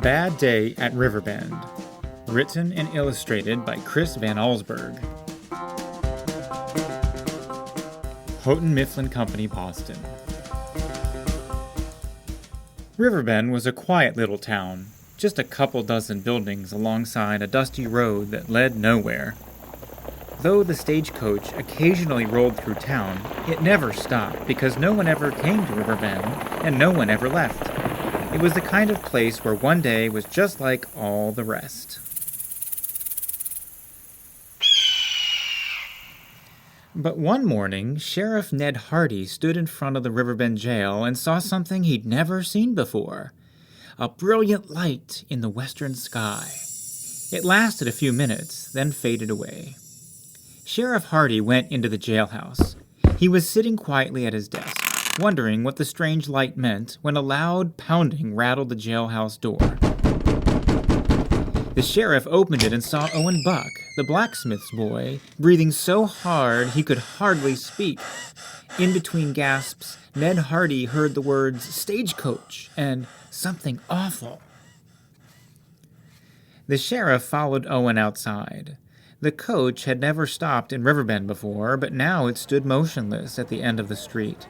Bad Day at Riverbend. Written and illustrated by Chris Van Allsburg. Houghton Mifflin Company, Boston. Riverbend was a quiet little town, just a couple dozen buildings alongside a dusty road that led nowhere. Though the stagecoach occasionally rolled through town, it never stopped because no one ever came to Riverbend and no one ever left. It was the kind of place where one day was just like all the rest. But one morning, Sheriff Ned Hardy stood in front of the Riverbend jail and saw something he'd never seen before. A brilliant light in the western sky. It lasted a few minutes, then faded away. Sheriff Hardy went into the jailhouse. He was sitting quietly at his desk, wondering what the strange light meant when a loud pounding rattled the jailhouse door. The sheriff opened it and saw Owen Buck, the blacksmith's boy, breathing so hard he could hardly speak. In between gasps, Ned Hardy heard the words stagecoach and something awful. The sheriff followed Owen outside. The coach had never stopped in Riverbend before, but now it stood motionless at the end of the street.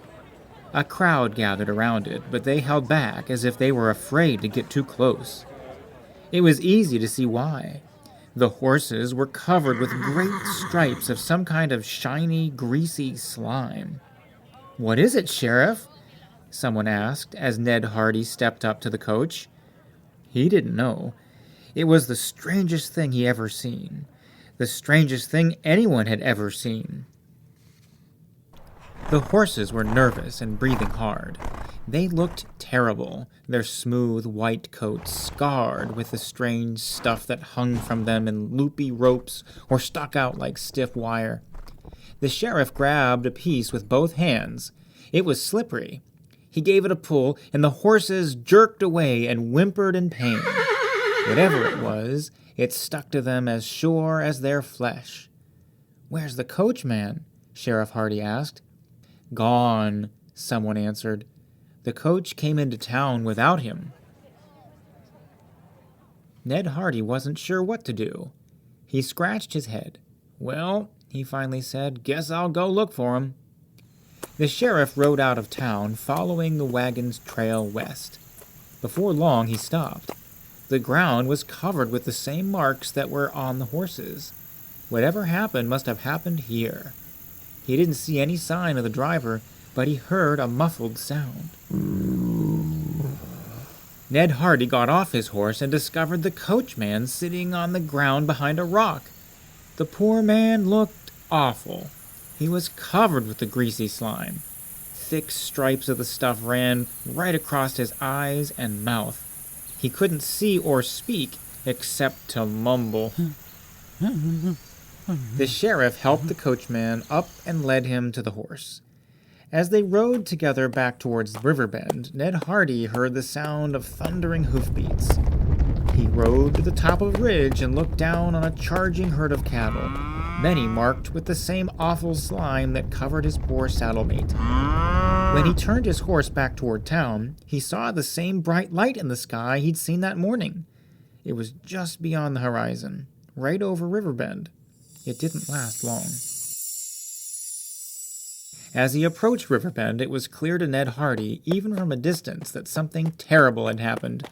A crowd gathered around it, but they held back as if they were afraid to get too close. It was easy to see why. The horses were covered with great stripes of some kind of shiny, greasy slime. "What is it, Sheriff?" someone asked as Ned Hardy stepped up to the coach. He didn't know. It was the strangest thing he ever seen. The strangest thing anyone had ever seen. The horses were nervous and breathing hard. They looked terrible, their smooth white coats scarred with the strange stuff that hung from them in loopy ropes or stuck out like stiff wire. The sheriff grabbed a piece with both hands. It was slippery. He gave it a pull, and the horses jerked away and whimpered in pain. Whatever it was, it stuck to them as sure as their flesh. "Where's the coachman?" Sheriff Hardy asked. "Gone," someone answered. "The coach came into town without him." Ned Hardy wasn't sure what to do. He scratched his head. "Well," he finally said, "guess I'll go look for him." The sheriff rode out of town, following the wagon's trail west. Before long, he stopped. The ground was covered with the same marks that were on the horses. Whatever happened must have happened here. He didn't see any sign of the driver, but he heard a muffled sound. Ned Hardy got off his horse and discovered the coachman sitting on the ground behind a rock. The poor man looked awful. He was covered with the greasy slime. Thick stripes of the stuff ran right across his eyes and mouth. He couldn't see or speak except to mumble. The sheriff helped the coachman up and led him to the horse. As they rode together back towards Riverbend, Ned Hardy heard the sound of thundering hoofbeats. He rode to the top of a ridge and looked down on a charging herd of cattle, many marked with the same awful slime that covered his poor saddlemate. When he turned his horse back toward town, he saw the same bright light in the sky he'd seen that morning. It was just beyond the horizon, right over Riverbend. It didn't last long. As he approached Riverbend, it was clear to Ned Hardy, even from a distance, that something terrible had happened.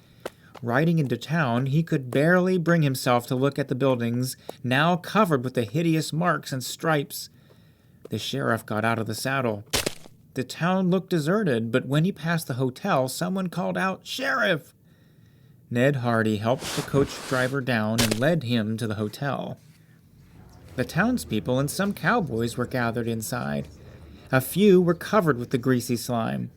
Riding into town, he could barely bring himself to look at the buildings, now covered with the hideous marks and stripes. The sheriff got out of the saddle. The town looked deserted, but when he passed the hotel, someone called out, "Sheriff!" Ned Hardy helped the coach driver down and led him to the hotel. The townspeople and some cowboys were gathered inside. A few were covered with the greasy slime.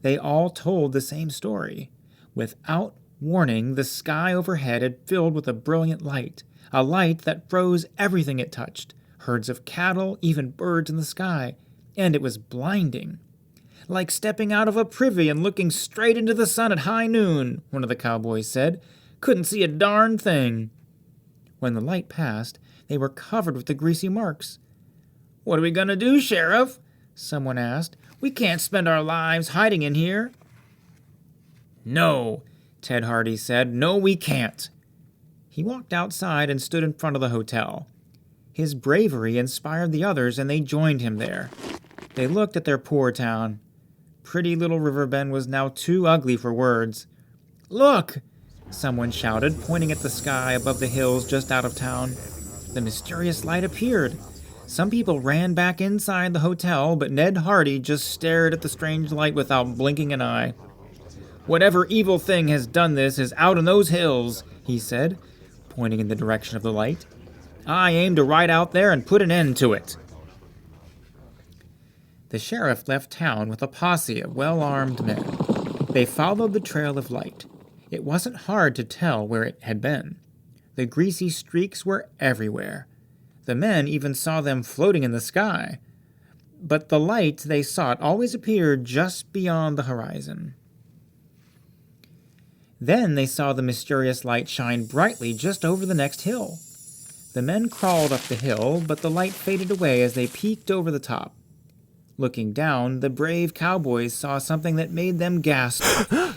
They all told the same story. Without warning, the sky overhead had filled with a brilliant light, a light that froze everything it touched, herds of cattle, even birds in the sky, and it was blinding. "Like stepping out of a privy and looking straight into the sun at high noon," one of the cowboys said. "Couldn't see a darn thing." When the light passed, they were covered with the greasy marks. "What are we going to do, Sheriff?" someone asked. "We can't spend our lives hiding in here." "No, Ted Hardy said. "No, we can't." He walked outside and stood in front of the hotel. His bravery inspired the others, and they joined him there. They looked at their poor town. Pretty little Riverbend was now too ugly for words. "Look!" someone shouted, pointing at the sky above the hills just out of town. The mysterious light appeared. Some people ran back inside the hotel, but Ned Hardy just stared at the strange light without blinking an eye. "Whatever evil thing has done this is out in those hills," he said, pointing in the direction of the light. "I aim to ride out there and put an end to it." The sheriff left town with a posse of well-armed men. They followed the trail of light. It wasn't hard to tell where it had been. The greasy streaks were everywhere. The men even saw them floating in the sky. But the light they sought always appeared just beyond the horizon. Then they saw the mysterious light shine brightly just over the next hill. The men crawled up the hill, but the light faded away as they peeked over the top. Looking down, the brave cowboys saw something that made them gasp.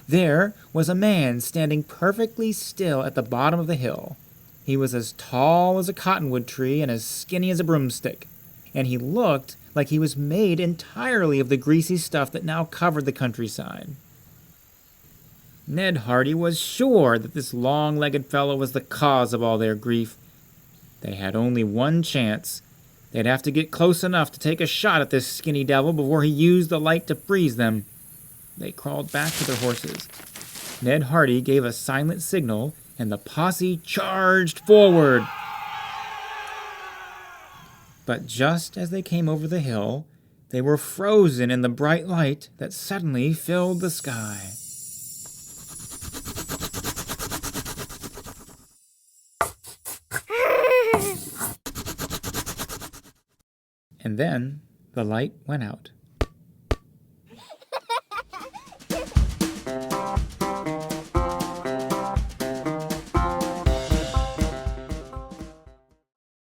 There was a man standing perfectly still at the bottom of the hill. He was as tall as a cottonwood tree and as skinny as a broomstick, and he looked like he was made entirely of the greasy stuff that now covered the countryside. Ned Hardy was sure that this long-legged fellow was the cause of all their grief. They had only one chance. They'd have to get close enough to take a shot at this skinny devil before he used the light to freeze them. They crawled back to their horses. Ned Hardy gave a silent signal, and the posse charged forward. But just as they came over the hill, they were frozen in the bright light that suddenly filled the sky. And then the light went out.